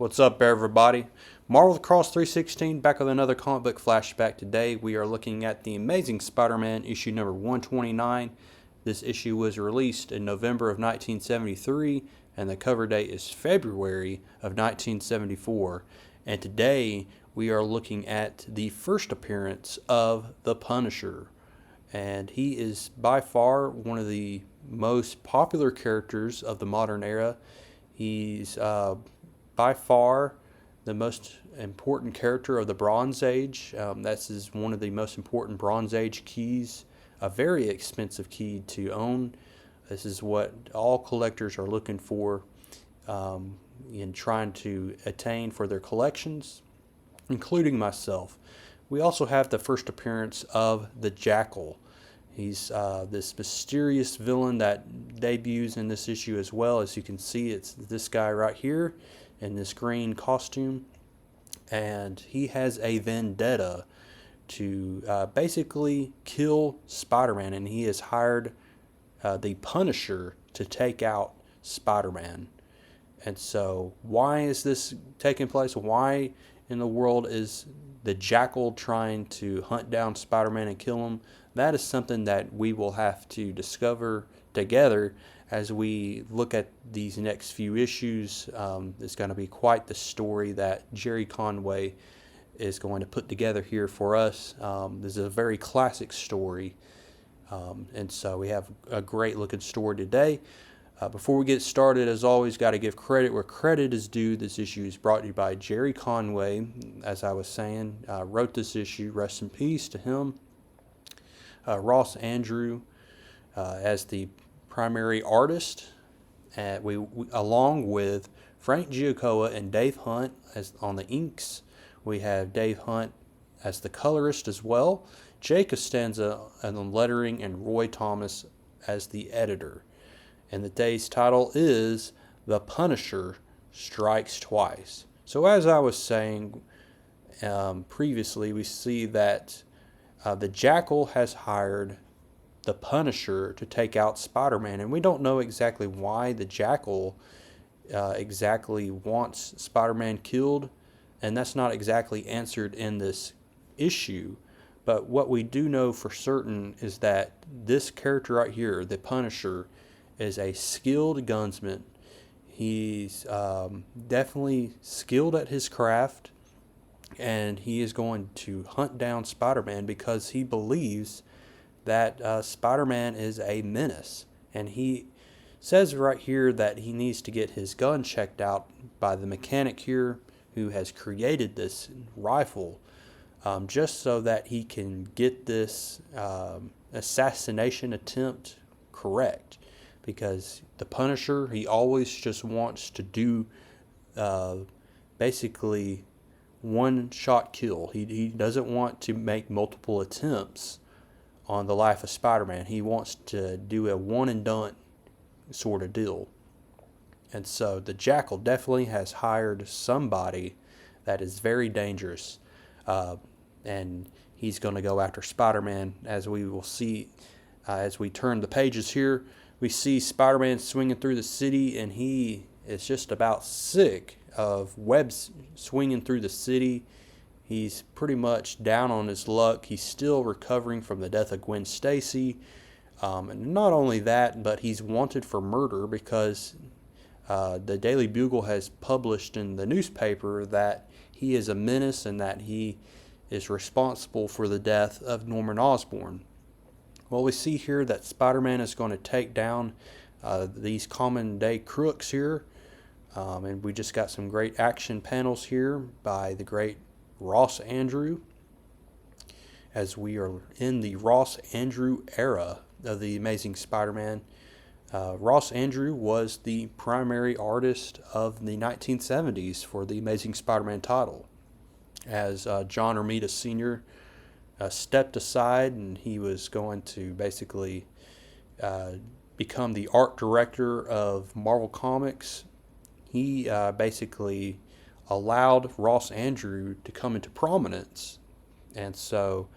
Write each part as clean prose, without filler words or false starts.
What's up, everybody? Marvel the Cross 316 back with another comic book flashback. Today we are looking at the Amazing Spider-Man issue number 129. This issue was released in November of 1973 and the cover date is February of 1974. And today we are looking at the first appearance of the Punisher. And he is by far one of the most popular characters of the modern era. He's by far the most important character of the Bronze Age. This is one of the most important Bronze Age keys, a very expensive key to own. This is what all collectors are looking for in trying to attain for their collections, including myself. We also have the first appearance of the Jackal. He's this mysterious villain that debuts in this issue as well. As you can see, it's this guy right here in this green costume, and he has a vendetta to basically kill Spider-Man, and he has hired the Punisher to take out Spider-Man. And so why is this taking place? Why in the world is the Jackal trying to hunt down Spider-Man and kill him? That is something that we will have to discover together as we look at these next few issues. It's going to be quite the story that Jerry Conway is going to put together here for us. This is a very classic story, and so we have a great looking story today. Before we get started, as always, got to give credit where credit is due. This issue is brought to you by Jerry Conway. As I was saying, wrote this issue. Rest in peace to him. Ross Andru as the primary artist, we along with Frank Giacoa and Dave Hunt as on the inks. We have Dave Hunt as the colorist as well, Jay Costanza on the lettering, and Roy Thomas as the editor. And the day's title is The Punisher Strikes Twice. So as I was saying previously, we see that the Jackal has hired the Punisher to take out Spider-Man, and we don't know exactly why the Jackal exactly wants Spider-Man killed, and that's not exactly answered in this issue. But what we do know for certain is that this character right here, the Punisher, is a skilled gunsman. He's definitely skilled at his craft, and he is going to hunt down Spider-Man because he believes that Spider-Man is a menace. And he says right here that he needs to get his gun checked out by the mechanic here who has created this rifle, just so that he can get this assassination attempt correct. Because the Punisher, he always just wants to do basically one-shot kill. He doesn't want to make multiple attempts on the life of Spider-Man. He wants to do a one-and-done sort of deal. And so the Jackal definitely has hired somebody that is very dangerous. And he's going to go after Spider-Man, as we will see as we turn the pages here. We see Spider-Man swinging through the city, and he is just about sick of webs swinging through the city. He's pretty much down on his luck. He's still recovering from the death of Gwen Stacy. And not only that, but he's wanted for murder because the Daily Bugle has published in the newspaper that he is a menace and that he is responsible for the death of Norman Osborn. Well, we see here that Spider-Man is going to take down these common day crooks here. And we just got some great action panels here by the great Ross Andru, as we are in the Ross Andru era of the Amazing Spider-Man. Ross Andru was the primary artist of the 1970s for the Amazing Spider-Man title, as John Romita Sr. Stepped aside, and he was going to basically become the art director of Marvel Comics. He basically allowed Ross Andru to come into prominence. And so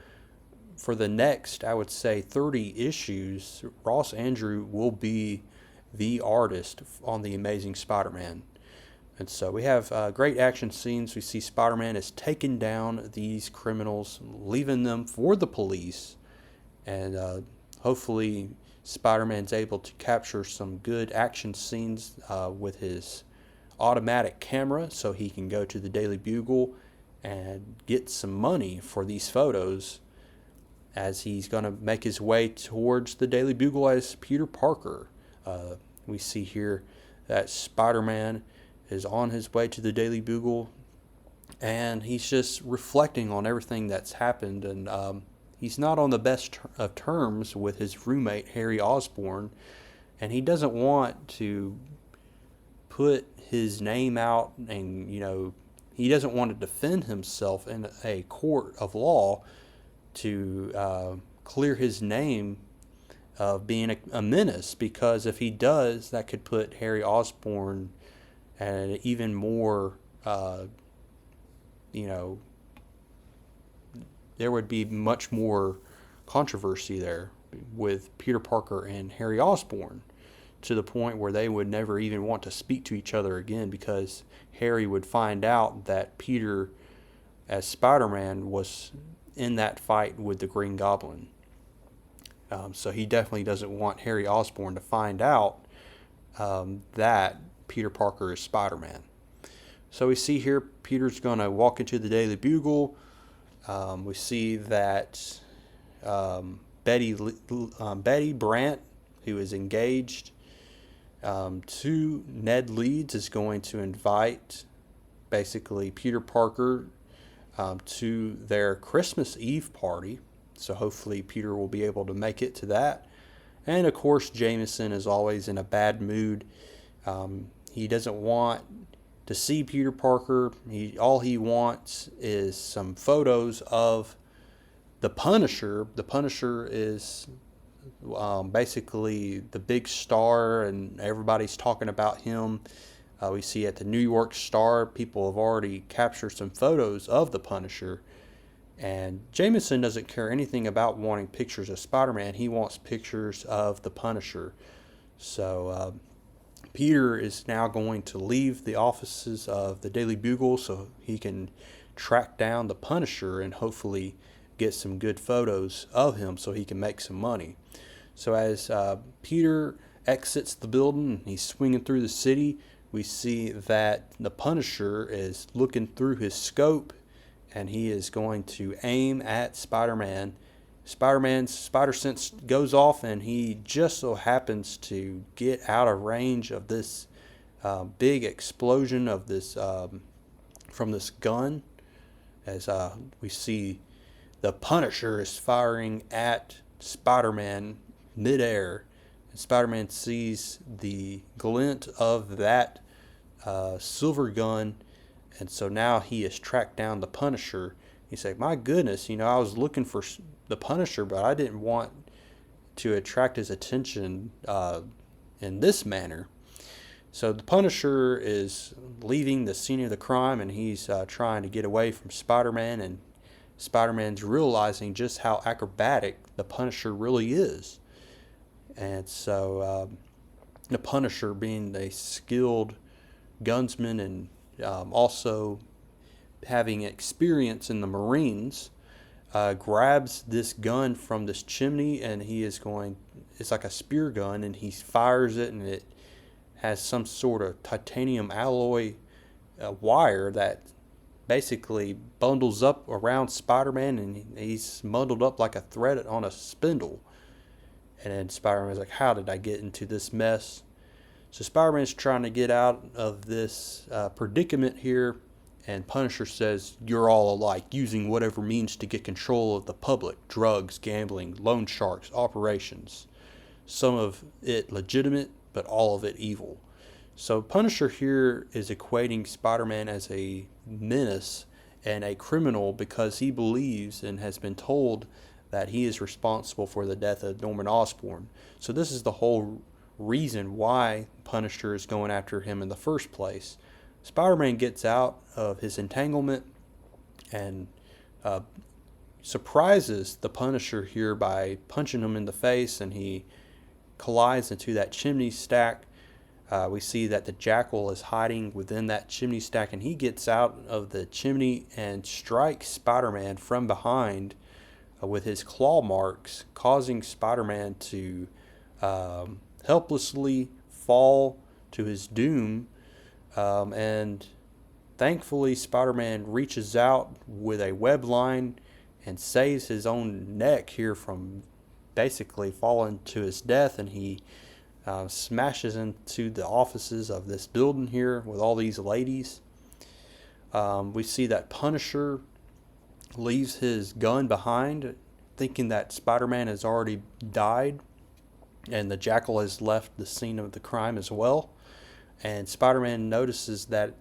for the next, I would say, 30 issues, Ross Andru will be the artist on the Amazing Spider-Man. And so we have great action scenes. We see Spider-Man is taking down these criminals, leaving them for the police, and hopefully Spider-Man's able to capture some good action scenes with his automatic camera, so he can go to the Daily Bugle and get some money for these photos, as he's going to make his way towards the Daily Bugle as Peter Parker. We see here that Spider-Man is on his way to the Daily Bugle, and he's just reflecting on everything that's happened, and he's not on the best of terms with his roommate Harry Osborn, and he doesn't want to put his name out, and he doesn't want to defend himself in a court of law to clear his name of being a menace, because if he does, that could put Harry Osborn at even more, there would be much more controversy there with Peter Parker and Harry Osborn, to the point where they would never even want to speak to each other again, because Harry would find out that Peter, as Spider-Man, was in that fight with the Green Goblin. So he definitely doesn't want Harry Osborn to find out that Peter Parker is Spider-Man. So we see here Peter's going to walk into the Daily Bugle. We see that Betty Brant, who is engaged to Ned Leeds, is going to invite basically Peter Parker to their Christmas Eve party. So hopefully Peter will be able to make it to that. And of course, Jameson is always in a bad mood. He doesn't want to see Peter Parker. All he wants is some photos of the Punisher. The Punisher is basically the big star, and everybody's talking about him. We see at the New York Star, people have already captured some photos of the Punisher. And Jameson doesn't care anything about wanting pictures of Spider-Man. He wants pictures of the Punisher. So Peter is now going to leave the offices of the Daily Bugle so he can track down the Punisher and hopefully get some good photos of him so he can make some money. So as Peter exits the building, he's swinging through the city, we see that the Punisher is looking through his scope, and he is going to aim at Spider-Man. Spider-Man's spider sense goes off, and he just so happens to get out of range of this big explosion of this from this gun. As we see the Punisher is firing at Spider-Man midair, and Spider-Man sees the glint of that silver gun. And so now he has tracked down the Punisher. He's like, my goodness, I was looking for the Punisher, but I didn't want to attract his attention in this manner. So the Punisher is leaving the scene of the crime, and he's trying to get away from Spider-Man. And Spider-Man's realizing just how acrobatic the Punisher really is. And so the Punisher, being a skilled gunsman and also having experience in the Marines, grabs this gun from this chimney, and it's like a spear gun, and he fires it, and it has some sort of titanium alloy wire that basically bundles up around Spider-Man, and he's bundled up like a thread on a spindle. And then Spider-Man's like, how did I get into this mess? So Spider-Man's trying to get out of this predicament here, and Punisher says, you're all alike, using whatever means to get control of the public: drugs, gambling, loan sharks, operations. Some of it legitimate, but all of it evil. So Punisher here is equating Spider-Man as a menace and a criminal because he believes and has been told that he is responsible for the death of Norman Osborn. So this is the whole reason why Punisher is going after him in the first place. Spider-Man gets out of his entanglement and surprises the Punisher here by punching him in the face, and he collides into that chimney stack. We see that the Jackal is hiding within that chimney stack, and he gets out of the chimney and strikes Spider-Man from behind with his claw marks, causing Spider-Man to helplessly fall to his doom. And thankfully, Spider-Man reaches out with a web line and saves his own neck here from basically falling to his death, and he smashes into the offices of this building here with all these ladies. We see that Punisher leaves his gun behind, thinking that Spider-Man has already died, and the Jackal has left the scene of the crime as well. And Spider-Man notices that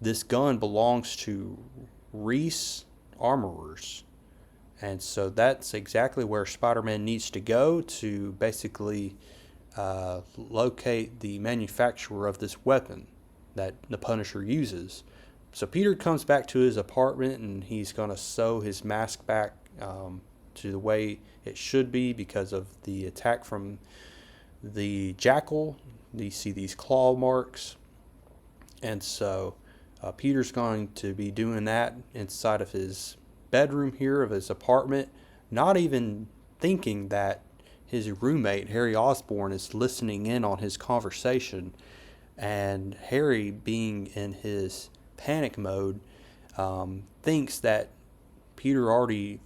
this gun belongs to Reese Armorers. And so that's exactly where Spider-Man needs to go to basically locate the manufacturer of this weapon that the Punisher uses. So Peter comes back to his apartment, and he's going to sew his mask back to the way it should be because of the attack from the Jackal. You see these claw marks. And so Peter's going to be doing that inside of his bedroom here of his apartment, not even thinking that his roommate Harry Osborn is listening in on his conversation. And Harry, being in his panic mode, thinks that Peter already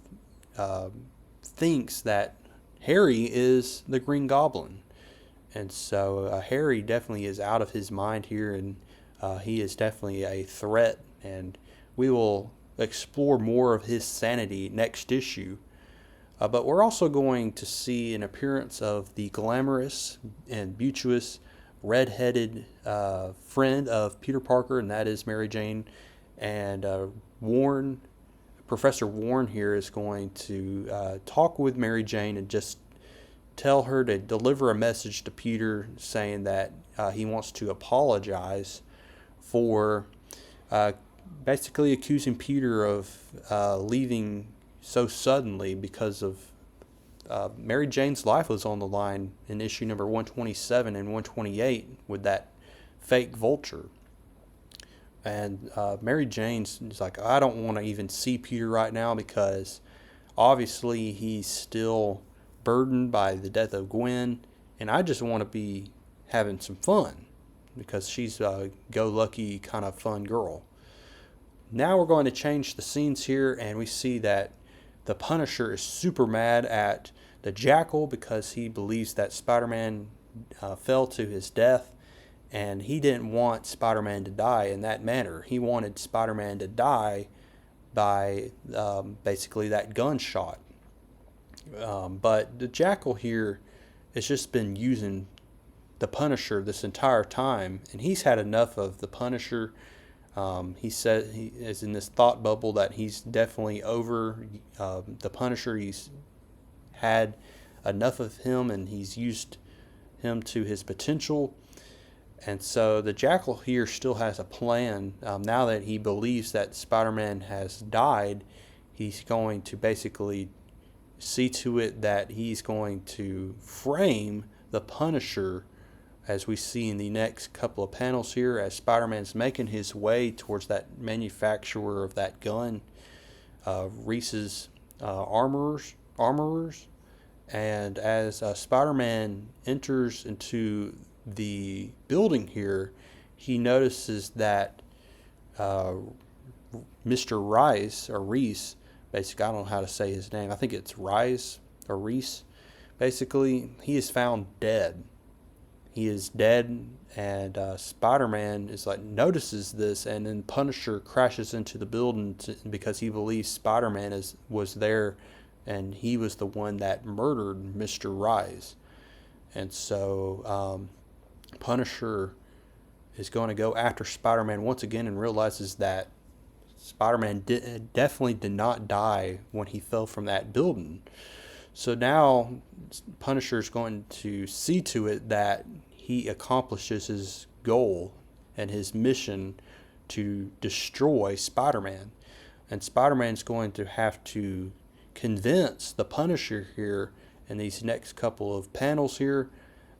thinks that Harry is the Green Goblin. And so Harry definitely is out of his mind here, and he is definitely a threat, and we will explore more of his sanity next issue. But we're also going to see an appearance of the glamorous and beauteous red-headed friend of Peter Parker, and that is Mary Jane. And Professor Warren here is going to talk with Mary Jane and just tell her to deliver a message to Peter saying that he wants to apologize for basically accusing Peter of leaving so suddenly because of Mary Jane's life was on the line in issue number 127 and 128 with that fake vulture. And Mary Jane's like, I don't want to even see Peter right now because obviously he's still burdened by the death of Gwen, and I just want to be having some fun because she's a go-lucky kind of fun girl. Now we're going to change the scenes here, and we see that the Punisher is super mad at the Jackal because he believes that Spider-Man fell to his death, and he didn't want Spider-Man to die in that manner. He wanted Spider-Man to die by basically that gunshot. But the Jackal here has just been using the Punisher this entire time, and he's had enough of the Punisher. He said he is in this thought bubble that he's definitely over the Punisher. He's had enough of him, and he's used him to his potential. And so the Jackal here still has a plan. Now that he believes that Spider-Man has died, he's going to basically see to it that he's going to frame the Punisher, as we see in the next couple of panels here, as Spider-Man's making his way towards that manufacturer of that gun, Reese's armorers. And as Spider-Man enters into the building here, he notices that Mr. Rice, or Reese, basically, I don't know how to say his name. I think it's Rice or Reese. Basically, he is found dead. He is dead, and Spider-Man is like notices this, and then Punisher crashes into the building because he believes Spider-Man was there, and he was the one that murdered Mr. Rice. And so Punisher is going to go after Spider-Man once again and realizes that Spider-Man definitely did not die when he fell from that building. So now Punisher is going to see to it that he accomplishes his goal and his mission to destroy Spider-Man. And Spider-Man's going to have to convince the Punisher here in these next couple of panels here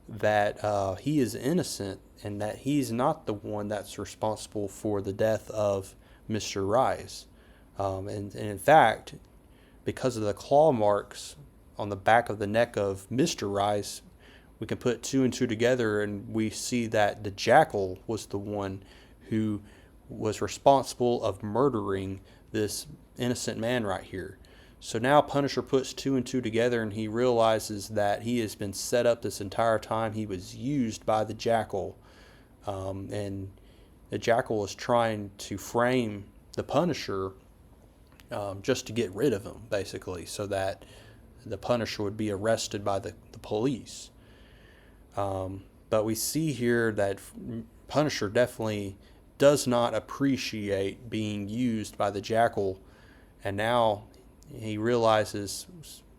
that he is innocent and that he's not the one that's responsible for the death of Mr. Rice. And in fact, because of the claw marks on the back of the neck of Mr. Rice, we can put two and two together and we see that the Jackal was the one who was responsible of murdering this innocent man right here. So now Punisher puts two and two together and he realizes that he has been set up this entire time. He was used by the Jackal, and the Jackal is trying to frame the Punisher just to get rid of him, basically, so that the Punisher would be arrested by the police. But we see here that Punisher definitely does not appreciate being used by the Jackal, and now he realizes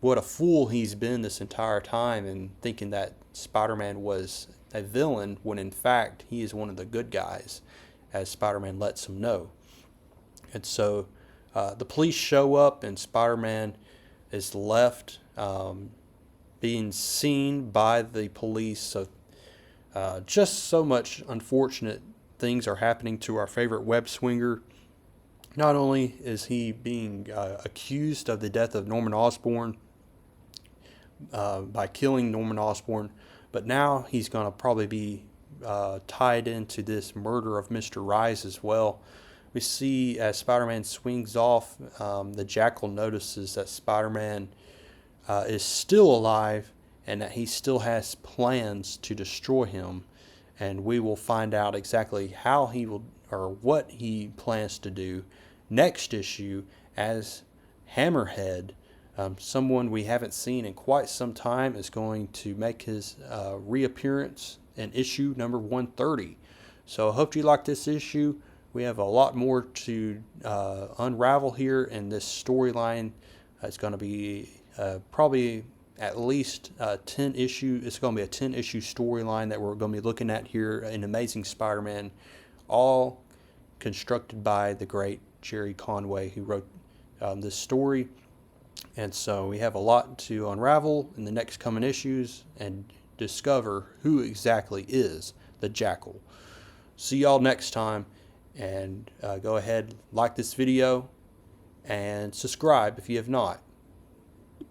what a fool he's been this entire time, and thinking that Spider-Man was a villain when in fact he is one of the good guys, as Spider-Man lets him know. And so the police show up and Spider-Man is left being seen by the police. So just so much unfortunate things are happening to our favorite web swinger. Not only is he being accused of the death of Norman Osborn by killing Norman Osborn, but now he's going to probably be tied into this murder of Mr. Rice as well. We see as Spider-Man swings off, the Jackal notices that Spider-Man is still alive and that he still has plans to destroy him. And we will find out exactly how he will, or what he plans to do next issue, as Hammerhead, someone we haven't seen in quite some time, is going to make his reappearance in issue number 130. So I hope you like this issue. We have a lot more to unravel here in this storyline. It's going to be probably at least 10 issue. It's going to be a 10-issue storyline that we're going to be looking at here in Amazing Spider-Man, all constructed by the great Jerry Conway, who wrote this story. And so we have a lot to unravel in the next coming issues and discover who exactly is the Jackal. See y'all next time, and go ahead, like this video and subscribe if you have not.